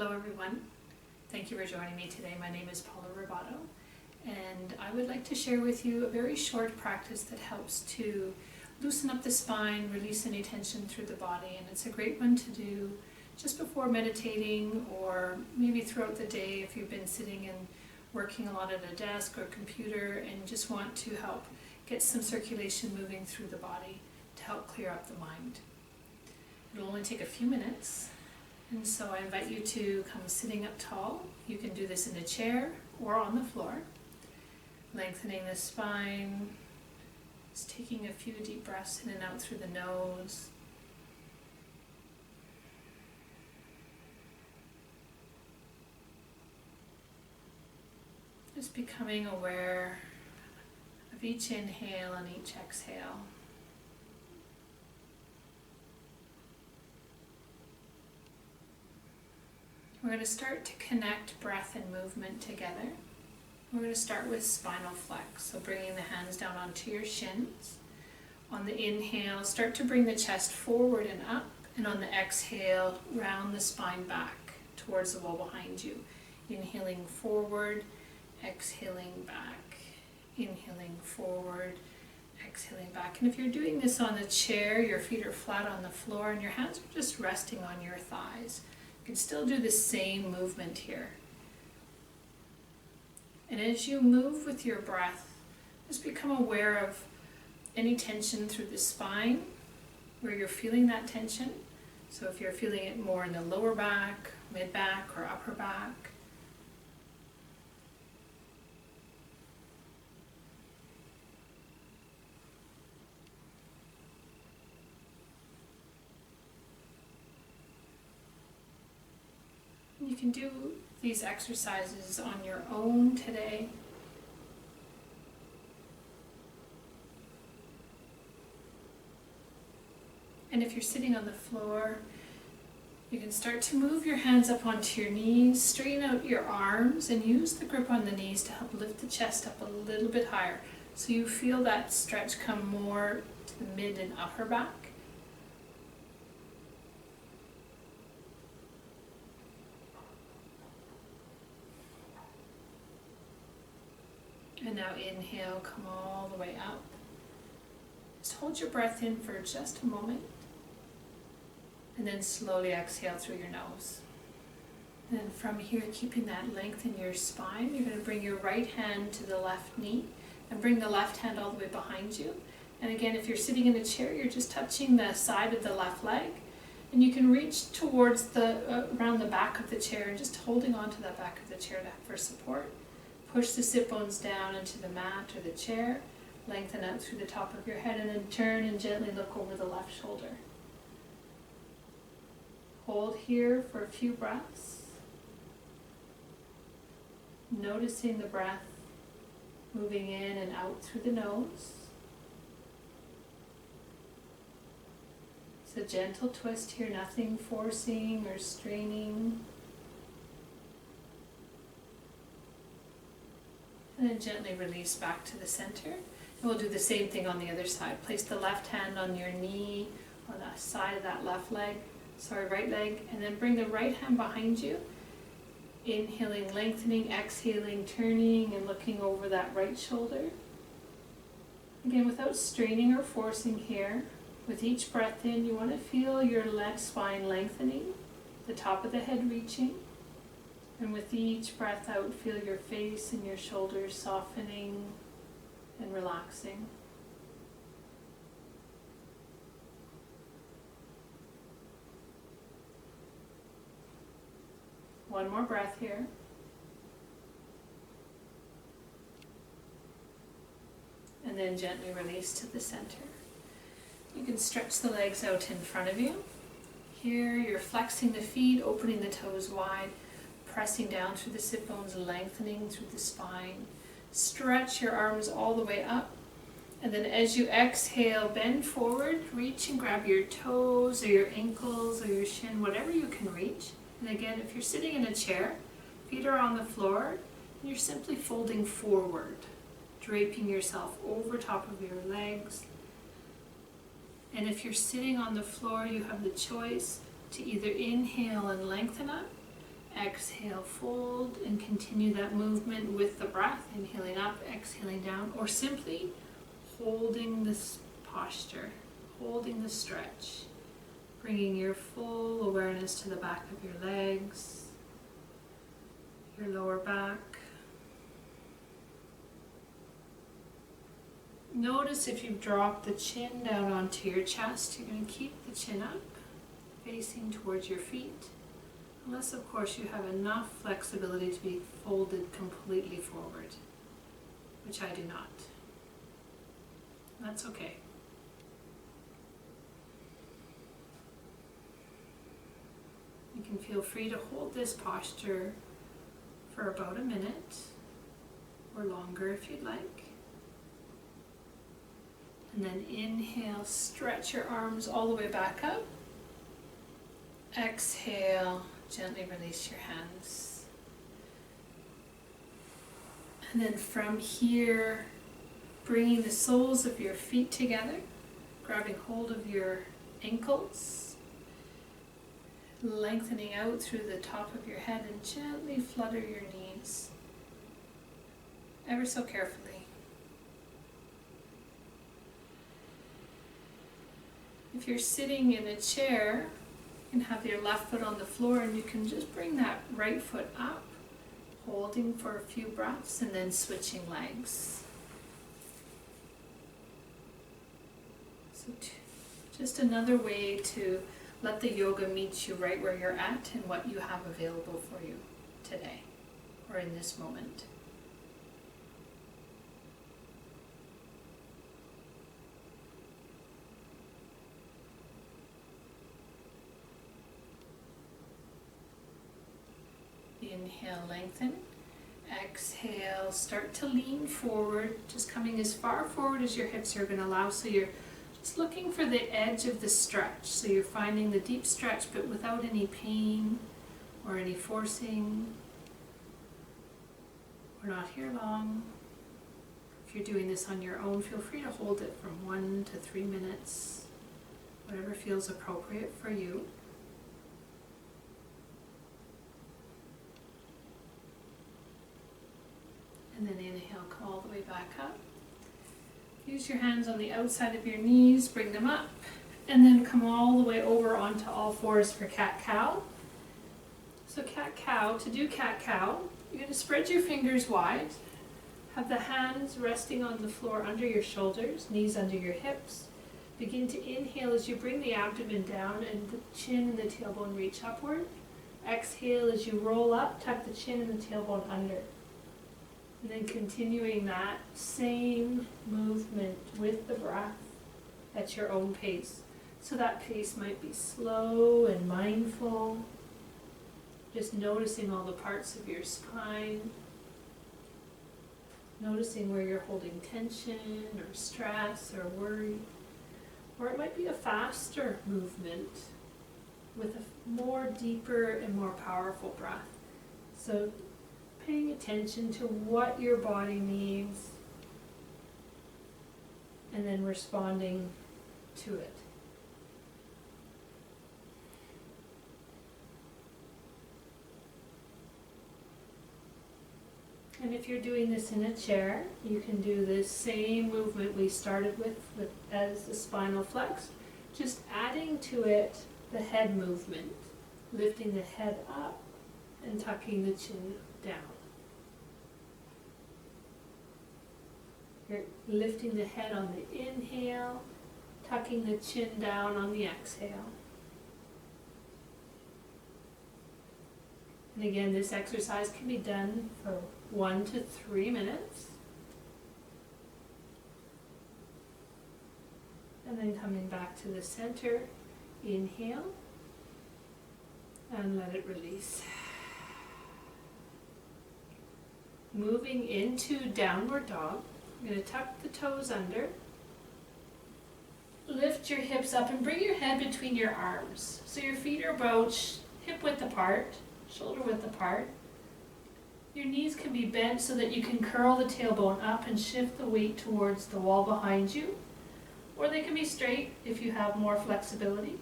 Hello everyone, thank you for joining me today. My name is Paula Ribotto and I would like to share with you a very short practice that helps to loosen up the spine, release any tension through the body, and it's a great one to do just before meditating or maybe throughout the day if you've been sitting and working a lot at a desk or computer and just want to help get some circulation moving through the body to help clear up the mind. It'll only take a few minutes. And so I invite you to come sitting up tall. You can do this in a chair or on the floor. Lengthening the spine, just taking a few deep breaths in and out through the nose. Just becoming aware of each inhale and each exhale. We're going to start to connect breath and movement together. We're going to start with spinal flex, so bringing the hands down onto your shins. On the inhale, start to bring the chest forward and up, and on the exhale, round the spine back towards the wall behind you. Inhaling forward, exhaling back, inhaling forward, exhaling back. And if you're doing this on the chair, your feet are flat on the floor and your hands are just resting on your thighs. You can still do the same movement here. And as you move with your breath, just become aware of any tension through the spine, where you're feeling that tension. So if you're feeling it more in the lower back, mid back, or upper back. You can do these exercises on your own today. And if you're sitting on the floor, you can start to move your hands up onto your knees, straighten out your arms, and use the grip on the knees to help lift the chest up a little bit higher. So you feel that stretch come more to the mid and upper back. And now inhale, come all the way up. Just hold your breath in for just a moment. And then slowly exhale through your nose. And then from here, keeping that length in your spine, you're going to bring your right hand to the left knee and bring the left hand all the way behind you. And again, if you're sitting in a chair, you're just touching the side of the left leg. And you can reach towards around the back of the chair and just holding on to that back of the chair for support. Push the sit bones down into the mat or the chair, lengthen out through the top of your head, and then turn and gently look over the left shoulder. Hold here for a few breaths, noticing the breath moving in and out through the nose. It's a gentle twist here, nothing forcing or straining. And then gently release back to the center. And we'll do the same thing on the other side. Place the left hand on your knee or the side of that right leg, and then bring the right hand behind you. Inhaling, lengthening, exhaling, turning and looking over that right shoulder. Again, without straining or forcing here. With each breath in, you want to feel your left spine lengthening, the top of the head reaching. And with each breath out, feel your face and your shoulders softening and relaxing. One more breath here. And then gently release to the center. You can stretch the legs out in front of you. Here you're flexing the feet, opening the toes wide. Pressing down through the sit bones, lengthening through the spine. Stretch your arms all the way up. And then as you exhale, bend forward, reach and grab your toes or your ankles or your shin, whatever you can reach. And again, if you're sitting in a chair, feet are on the floor, and you're simply folding forward, draping yourself over top of your legs. And if you're sitting on the floor, you have the choice to either inhale and lengthen up, Exhale, fold, and continue that movement with the breath, inhaling up, exhaling down, or simply holding this posture, holding the stretch, bringing your full awareness to the back of your legs, your lower back. Notice if you've dropped the chin down onto your chest, you're going to keep the chin up, facing towards your feet. Unless, of course, you have enough flexibility to be folded completely forward, which I do not. That's okay. You can feel free to hold this posture for about a minute or longer if you'd like. And then inhale, stretch your arms all the way back up. Exhale, gently release your hands. And then from here, bringing the soles of your feet together, grabbing hold of your ankles, lengthening out through the top of your head, and gently flutter your knees, ever so carefully. If you're sitting in a chair, you can have your left foot on the floor and you can just bring that right foot up, holding for a few breaths and then switching legs. So just another way to let the yoga meet you right where you're at and what you have available for you today or in this moment. Inhale, lengthen. Exhale, start to lean forward, just coming as far forward as your hips are going to allow. So you're just looking for the edge of the stretch. So you're finding the deep stretch, but without any pain or any forcing. We're not here long. If you're doing this on your own, feel free to hold it from 1 to 3 minutes, whatever feels appropriate for you. And then inhale, come all the way back up. Use your hands on the outside of your knees, bring them up, and then come all the way over onto all fours for cat-cow. So cat-cow, to do cat-cow, you're going to spread your fingers wide, have the hands resting on the floor under your shoulders, knees under your hips. Begin to inhale as you bring the abdomen down and the chin and the tailbone reach upward. Exhale as you roll up, tuck the chin and the tailbone under. And then continuing that same movement with the breath at your own pace. So that pace might be slow and mindful. Just noticing all the parts of your spine. Noticing where you're holding tension or stress or worry. Or it might be a faster movement with a more deeper and more powerful breath. So paying attention to what your body needs and then responding to it. And if you're doing this in a chair, you can do this same movement we started with as the spinal flex, just adding to it the head movement, lifting the head up and tucking the chin down. You're lifting the head on the inhale, tucking the chin down on the exhale. And again, this exercise can be done for 1 to 3 minutes. And then coming back to the center, inhale, and let it release. Moving into downward dog, you're going to tuck the toes under, lift your hips up and bring your head between your arms. So your feet are about hip width apart, shoulder width apart. Your knees can be bent so that you can curl the tailbone up and shift the weight towards the wall behind you. Or they can be straight if you have more flexibility.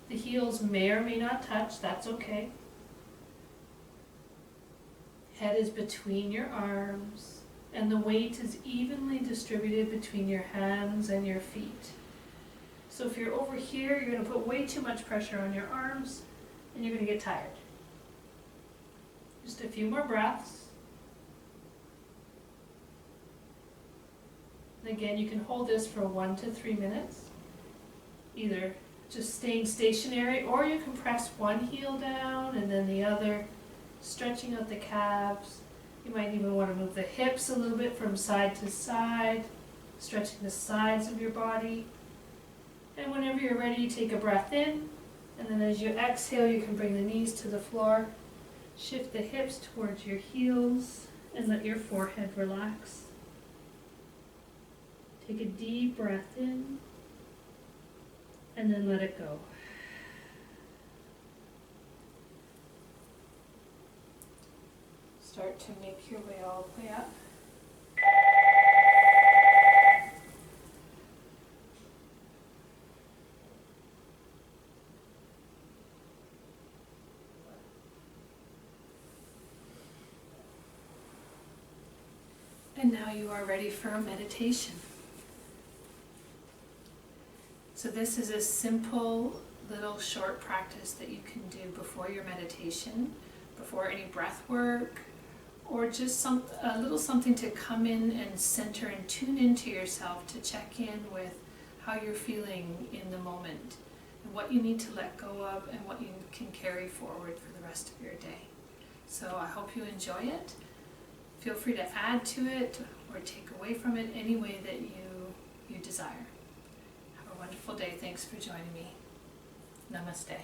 The heels may or may not touch, that's okay. Head is between your arms, and the weight is evenly distributed between your hands and your feet. So if you're over here, you're going to put way too much pressure on your arms, and you're going to get tired. Just a few more breaths. And again, you can hold this for 1 to 3 minutes, either just staying stationary, or you can press one heel down and then the other, stretching out the calves. You might even want to move the hips a little bit from side to side, stretching the sides of your body. And whenever you're ready, you take a breath in, and then as you exhale, you can bring the knees to the floor, shift the hips towards your heels, and let your forehead relax. Take a deep breath in, and then let it go. Start to make your way all the way up. And now you are ready for a meditation. So this is a simple little short practice that you can do before your meditation, before any breath work, or just a little something to come in and center and tune into yourself, to check in with how you're feeling in the moment and what you need to let go of and what you can carry forward for the rest of your day. So I hope you enjoy it. Feel free to add to it or take away from it any way that you desire. Have a wonderful day. Thanks for joining me. Namaste.